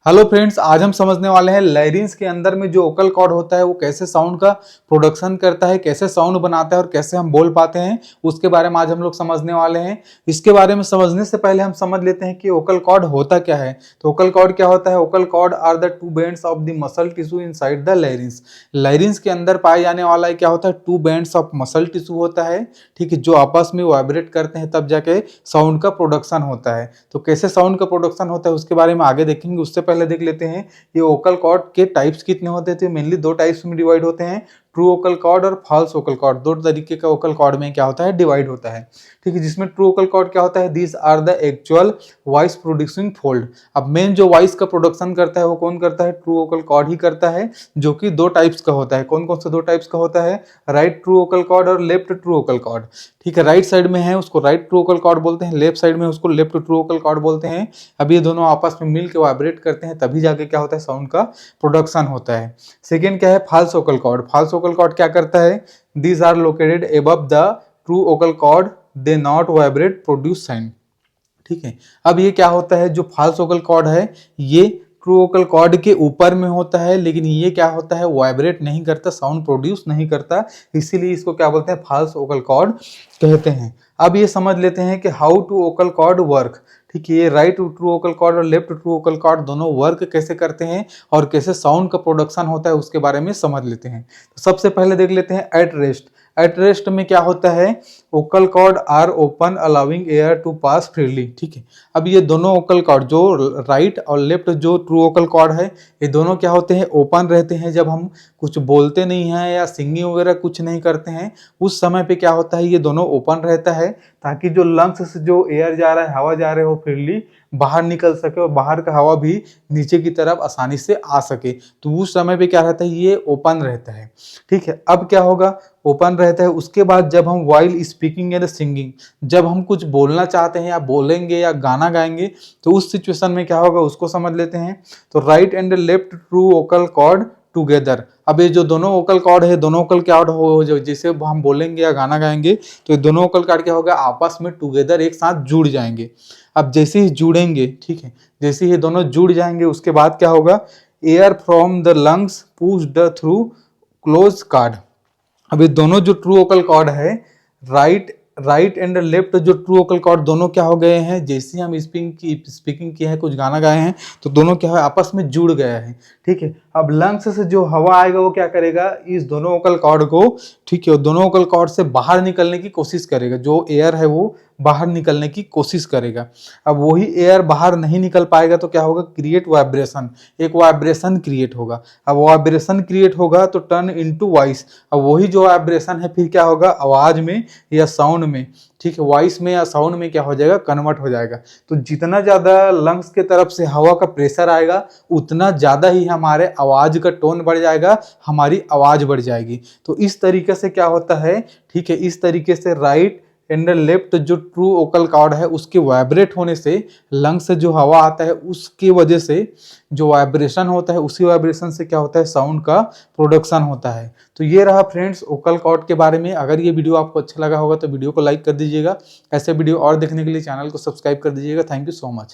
Hello friends, आज हम समझने वाले हैं लैरिंग्स के अंदर में जो वोकल कॉर्ड होता है वो कैसे साउंड का प्रोडक्शन करता है, कैसे साउंड बनाता है और कैसे हम बोल पाते हैं। उसके बारे में आज हम लोग समझने वाले हैं। इसके बारे में समझने से पहले हम समझ लेते हैं कि वोकल कॉर्ड होता क्या है। तो वोकल कॉर्ड क्या होता है? Vocal cord are the two bands of the muscle tissue inside the larynx. Larynx के अंदर पाए जाने वाला क्या होता है? Two bands of muscle tissue होता है, ठीक है, जो आपस में वाइब्रेट करते हैं तब जाके साउंड का प्रोडक्शन होता है। तो कैसे साउंड का प्रोडक्शन होता है उसके बारे में आगे देखेंगे। उससे पहले देख लेते हैं ये वोकल कॉर्ड के टाइप्स कितने होते थे। मेनली दो टाइप्स में डिवाइड होते हैं, ट्रू वोकल कॉर्ड और फॉल्स वोकल कॉर्ड। दो तरीके का वोकल कॉर्ड में क्या होता है? डिवाइड होता है, ठीक है। जिसमें ट्रू वोकल कॉर्ड क्या होता है? These are the actual voice producing fold. अब मेन जो वॉइस का प्रोडक्शन करता है वो कौन करता है? ट्रू वोकल कॉर्ड ही करता है, जो कि दो टाइप्स का होता है। कौन कौन से दो टाइप्स का होता है? राइट ट्रू वोकल कॉर्ड और लेफ्ट ट्रू वोकल कॉर्ड, ठीक है। राइट साइड में है उसको राइट ट्रू वोकल कॉर्ड बोलते हैं, लेफ्ट साइड में उसको लेफ्ट ट्रू वोकल कॉर्ड बोलते हैं। अब ये दोनों आपस में मिलकर वाइब्रेट करते हैं तभी जाके क्या होता है? साउंड का प्रोडक्शन होता है। सेकेंड क्या है? False vocal cord. False vocal cord क्या करता है? These are located above the true vocal cord, they not vibrate produce sound, ठीक है। अब ये क्या होता है? जो फॉल्स वोकल कॉर्ड है ये ट्रू वोकल कॉर्ड के ऊपर में होता है, लेकिन ये क्या होता है? वाइब्रेट नहीं करता, साउंड प्रोड्यूस नहीं करता, इसीलिए इसको क्या बोलते हैं? फॉल्स वोकल कॉर्ड कहते हैं। अब ये समझ लेते हैं कि how to vocal cord work, ठीक है। ये राइट ट्रू वोकल कॉर्ड और लेफ्ट ट्रू वोकल कॉर्ड दोनों वर्क कैसे करते हैं और कैसे साउंड का प्रोडक्शन होता है उसके बारे में समझ लेते हैं। तो सबसे पहले देख लेते हैं एट रेस्ट। एट रेस्ट में क्या होता है? Vocal cord are open allowing air to pass freely, ठीक है। अब ये दोनों वोकल कॉर्ड जो राइट और लेफ्ट जो ट्रू वोकल कॉर्ड है ये दोनों क्या होते हैं? ओपन रहते हैं। जब हम कुछ बोलते नहीं हैं या सिंगिंग वगैरह कुछ नहीं करते हैं उस समय पे क्या होता है? ये दोनों ओपन रहता है ताकि जो लंग्स से जो एयर जा रहा है, हवा जा रहे हो, फ्रीली बाहर निकल सके और बाहर का हवा भी नीचे की तरफ आसानी से आ सके। तो उस समय पे क्या रहता है? ये ओपन रहता है, ठीक है। अब क्या होगा? ओपन रहता है। उसके बाद जब हम वाइल स्पीकिंग एंड सिंगिंग, जब हम कुछ बोलना चाहते हैं या बोलेंगे या गाना गाएंगे तो उस सिचुएशन में क्या होगा उसको समझ लेते हैं। तो right and left true vocal cord together. अब ये जो दोनों वोकल कॉर्ड है, दोनों वोकल कॉर्ड हो जो जैसे हम बोलेंगे या गाना गाएंगे तो ये दोनों वोकल कॉर्ड क्या होगा? आपस में टुगेदर एक साथ जुड़ जाएंगे। अब जैसे ही जुड़ेंगे, ठीक है, जैसे ही दोनों जुड़ जाएंगे उसके बाद क्या होगा? Air from the lungs pushed through close card. अब ये दोनों जो ट्रू वोकल कॉर्ड है, राइट राइट एंड लेफ्ट जो ट्रू वोकल कॉर्ड दोनों क्या हो गए हैं? जैसे हम स्पीकिंग की है, कुछ गाना गाए हैं तो दोनों क्या है? आपस में जुड़ गया है, ठीक है। अब लंग्स से जो हवा आएगा वो क्या करेगा? इस दोनों वोकल कॉर्ड को, ठीक है, दोनों वोकल कॉर्ड से बाहर निकलने की कोशिश करेगा। जो एयर है वो बाहर निकलने की कोशिश करेगा। अब वही एयर बाहर नहीं निकल पाएगा तो क्या होगा? क्रिएट वाइब्रेशन, एक वाइब्रेशन क्रिएट होगा। अब वाइब्रेशन क्रिएट होगा तो टर्न इनटू वॉइस। अब वही जो वाइब्रेशन है फिर क्या होगा? आवाज में या साउंड में, ठीक है, वॉइस में या साउंड में क्या हो जाएगा? कन्वर्ट हो जाएगा। तो जितना ज्यादा लंग्स के तरफ से हवा का प्रेशर आएगा उतना ज्यादा ही हमारे आवाज का टोन बढ़ जाएगा, हमारी आवाज बढ़ जाएगी। तो इस तरीके से क्या होता है, ठीक है, इस तरीके से राइट एंड लेफ्ट जो ट्रू वोकल कॉर्ड है उसके वाइब्रेट होने से लंग्स से जो हवा आता है उसकी वजह से जो वाइब्रेशन होता है उसी वाइब्रेशन से क्या होता है? साउंड का प्रोडक्शन होता है। तो ये रहा फ्रेंड्स वोकल कॉर्ड के बारे में। अगर ये वीडियो आपको अच्छा लगा होगा तो वीडियो को लाइक कर दीजिएगा। ऐसे वीडियो और देखने के लिए चैनल को सब्सक्राइब कर दीजिएगा। Thank you so much.